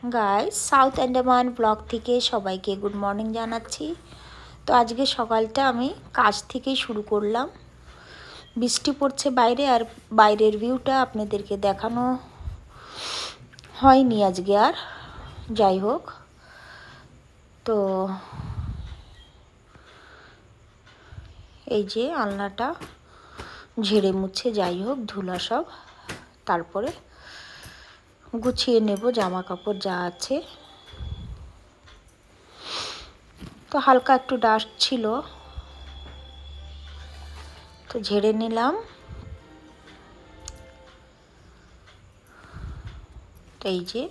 Guys, south Andaman blog থেকে সবাইকে good morning জানাচ্ছি। তো আজকে সকালটা আমি কাজ থেকেই শুরু করলাম। বৃষ্টি পড়ছে বাইরে, আর বাইরের ভিউটা আপনাদেরকে দেখানো হয়নি আজকে আর। যাই হোক, তো এই যে আলনাটা ঝেড়ে মুছে যাই হোক ধুলা সব, তারপরে গুছিয়ে নেব জামা কাপড় যা আছে। তো হালকা একটু ডাস্ট ছিল, তো ঝেড়ে নিলাম। তো এই যে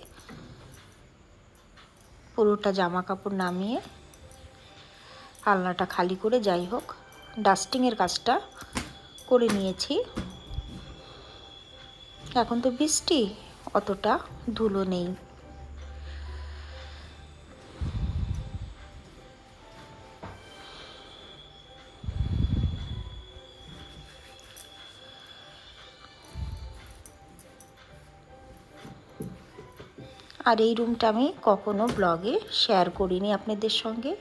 পুরোটা জামা কাপড় নামিয়ে আলনাটা খালি করে যাই হোক ডাস্টিংয়ের কাজটা করে নিয়েছি। এখন তো বৃষ্টি, অতটা ধুলো নেই। আর এই রুমটা আমি কখনো ব্লগে শেয়ার করিনি আপনাদের সঙ্গে।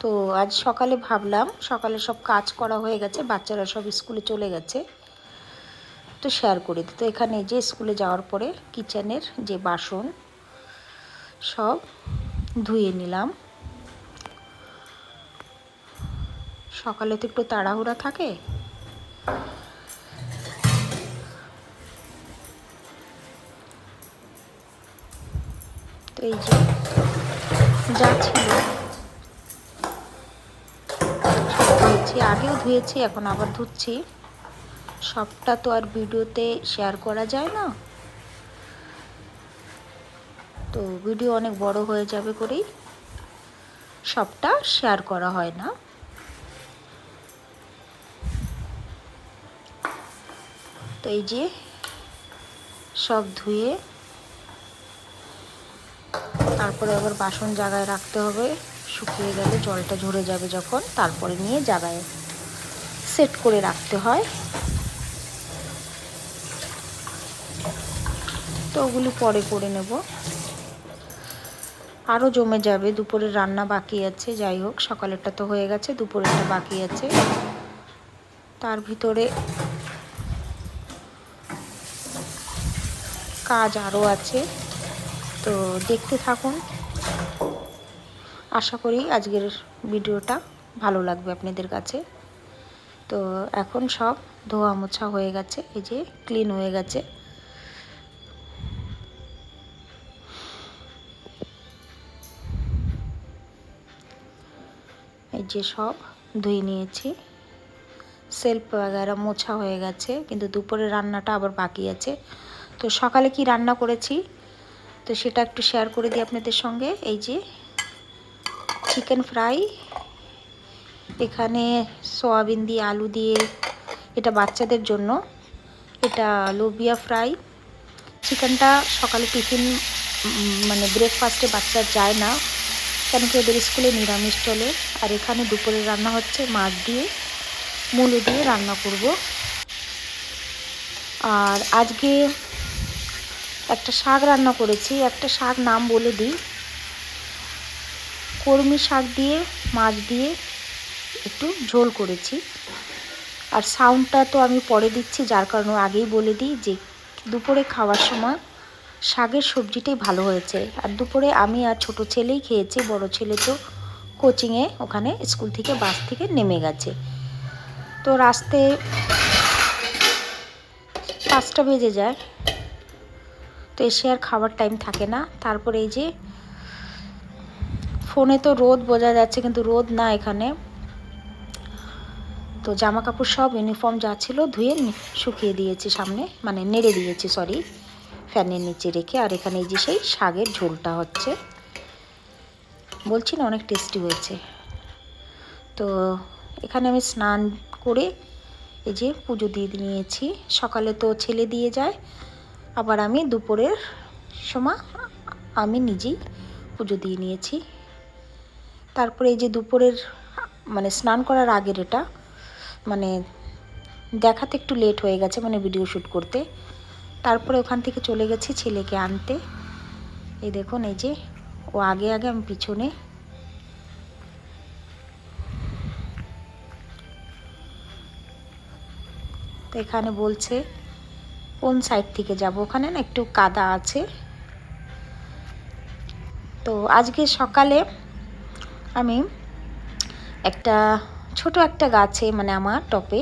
তো আজ সকালে ভাবলাম, সকালে সব কাজ করা হয়ে গেছে, বাচ্চারা সব স্কুলে চলে গেছে, তো শেয়ার করে দিই। তো এখানে যে স্কুলে যাওয়ার পরে কিচেনের যে বাসন সব ধুয়ে নিলাম। সকালে তো একটু তাড়াহুড়া থাকে, তো এই যে যা ছিল ধুয়েছি, আগেও ধুয়েছি, এখন আবার ধুচ্ছি। সবটা তো আর ভিডিওতে শেয়ার করা যায় না, তো ভিডিও অনেক বড় হয়ে যাবে করেই সবটা শেয়ার করা হয় না। তো এই যে সব ধুয়ে তারপরে আবার বাসন জায়গায় রাখতে হবে, শুকিয়ে গেলে জলটা ঝরে যাবে যখন, তারপরে নিয়ে জায়গায় সেট করে রাখতে হয়। তো ওগুলি পরে করে নেব, আরও জমে যাবে। দুপুরের রান্না বাকি আছে, যাই হোক সকালেরটা তো হয়ে গেছে, দুপুরেরটা বাকি আছে, তার ভিতরে কাজ আরও আছে। তো দেখতে থাকুন, আশা করি আজকের ভিডিওটা ভালো লাগবে আপনাদের কাছে। তো এখন সব ধোয়া মোছা হয়ে গেছে, এই যে ক্লিন হয়ে গেছে। এই যে সব ধুয়ে নিয়েছি, সেলফ वगैरह মোছা হয়ে গেছে, কিন্তু দুপুরের রান্নাটা আবার বাকি আছে। তো সকালে কি রান্না করেছি তো সেটা একটু শেয়ার করে দিই আপনাদের সঙ্গে। এই যে চিকেন ফ্রাই, এখানে সয়াবিন দিয়ে আলু দিয়ে, এটা বাচ্চাদের জন্য, এটা লোবিয়া ফ্রাই। চিকেনটা সকালে টিফিন মানে ব্রেকফাস্টে বাচ্চা যায় না, কেন কি ওদের স্কুলে নিরামিষ চলে। আর এখানে দুপুরের রান্না হচ্ছে মাছ দিয়ে মূলো দিয়ে রান্না করব। আর আজকে একটা শাক রান্না করেছি, একটা শাক নাম বলে দিই, কলমি শাক দিয়ে মাছ দিয়ে একটু ঝোল করেছি। আর সাউন্ডটা তো আমি পরে দিচ্ছি, যার কারণে আগেই বলে দিই যে দুপুরে খাওয়ার সময় শাকের সবজিটাই ভালো হয়েছে। আর দুপুরে আমি আর ছোট ছেলেই খেয়েছি, বড় ছেলে তো কোচিংয়ে, ওখানে স্কুল থেকে বাস থেকে নেমে গেছে। তো রাস্তায় 5টা বেজে যায়, তো এসে আর খাবার টাইম থাকে না। তারপরে এই যে ফোনে তো রোদ বোঝা যাচ্ছে, কিন্তু রোদ না এখানে। তো জামা কাপড় সব ইউনিফর্ম যা ছিল ধুয়ে শুকিয়ে দিয়েছি সামনে, মানে নেড়ে দিয়েছি, সরি, ফ্যানের নিচে রেখে। আর এখানে এই যে সেই শাকের ঝোলটা হচ্ছে, বলছি না অনেক টেস্টি হয়েছে। তো এখানে আমি স্নান করে এই যে পুজো দিয়ে নিয়েছি। সকালে তো ছেলে দিয়ে যায়, আবার আমি দুপুরের সময় আমি নিজেই পুজো দিয়ে নিয়েছি। তারপরে এই যে দুপুরের মানে স্নান করার আগের এটা মানে দেখাতে একটু লেট হয়ে গেছে, মানে ভিডিও শ্যুট করতে। তারপরে ওখান থেকে চলে গেছি ছেলেকে আনতে। এই দেখুন, এই যে ও আগে আগে, আমি পিছনে। তো এখানে বলছে কোন সাইড থেকে যাব, ওখানে না একটু কাদা আছে। তো আজকে সকালে আমি একটা ছোট একটা গাছে, মানে আমার টপে,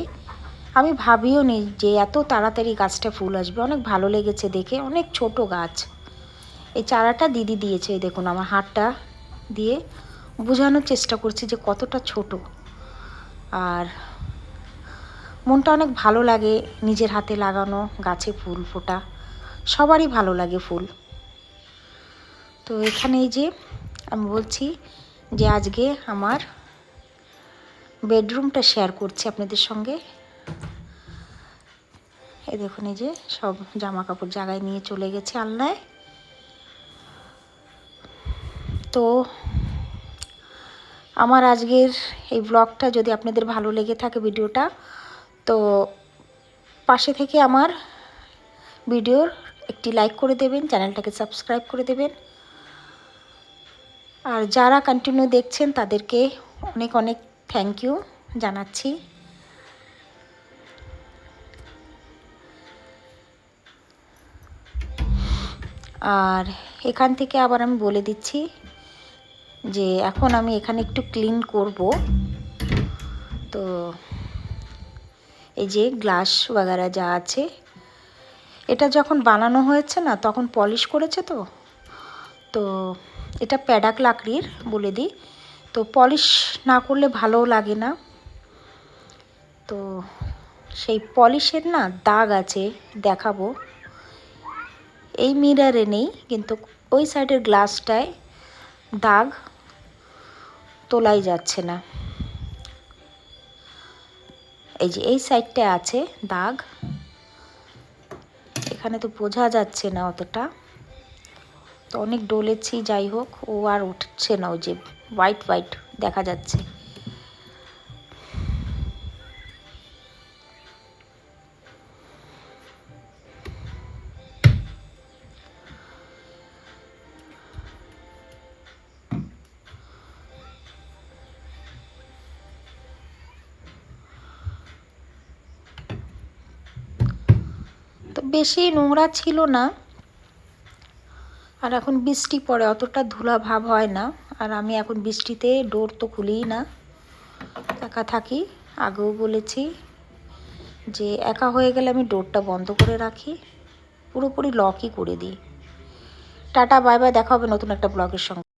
আমি ভাবিও নি যে এত তাড়াতাড়ি গাছটা ফুল আসবে। অনেক ভালো লেগেছে দেখে, অনেক ছোট গাছ। এই চারাটা দিদি দিয়েছে। এই দেখুন, আমার হাতটা দিয়ে বোঝানোর চেষ্টা করছি যে কতটা ছোট। আর মনটা অনেক ভালো লাগে নিজের হাতে লাগানো গাছে ফুল ফোটা, সবারই ভালো লাগে ফুল। তো এখানে এই যে আমি বলছি যে আজকে আমার বেডরুমটা শেয়ার করছি আপনাদের সঙ্গে। এই দেখুন, এই যে সব জামা কাপড় জায়গায় নিয়ে চলে গেছে আলনায়। তো আমার আজকের এই ব্লগটা যদি আপনাদের ভালো লেগে থাকে ভিডিওটা, তো পাশে থেকে আমার ভিডিওর একটি লাইক করে দেবেন, চ্যানেলটাকে সাবস্ক্রাইব করে দেবেন। আর যারা কন্টিনিউ দেখছেন তাদেরকে অনেক অনেক থ্যাংক ইউ জানাচ্ছি। আর এখান থেকে আবার আমি বলে দিচ্ছি যে এখন আমি এখানে একটু ক্লিন করব। তো এই যে গ্লাস वगैरह যা আছে, এটা যখন বানানো হয়েছে না তখন পলিশ করেছে। তো এটা প্যাডাক লাকড়ির বলে দিই। তো পলিশ না করলে ভালোও লাগে না। তো সেই পলিশের না দাগ আছে, দেখাবো। এই মিররে নেই, কিন্তু ওই সাইডের গ্লাসটায় দাগ তোলাই যাচ্ছে না। এই যে এই সাইডটা আছে দাগ, এখানে তো বোঝা যাচ্ছে না অতটা। তো অনেক ডলেছি, যাই হোক, ও আর উঠছে না, ওই যে হোয়াইট হোয়াইট দেখা যাচ্ছে। তো বেশি নোংরা ছিল না। আর এখন বৃষ্টি পড়ে, অতটা ধুলা ভাব হয় না। আর আমি এখন বৃষ্টিতে ডোর তো খুলিই না, একা থাকি। আগেও বলেছি যে একা হয়ে গেলে আমি ডোরটা বন্ধ করে রাখি, পুরোপুরি লকই করে দিই। টাটা, বাই বাই, দেখা হবে নতুন একটা ব্লগের সঙ্গে।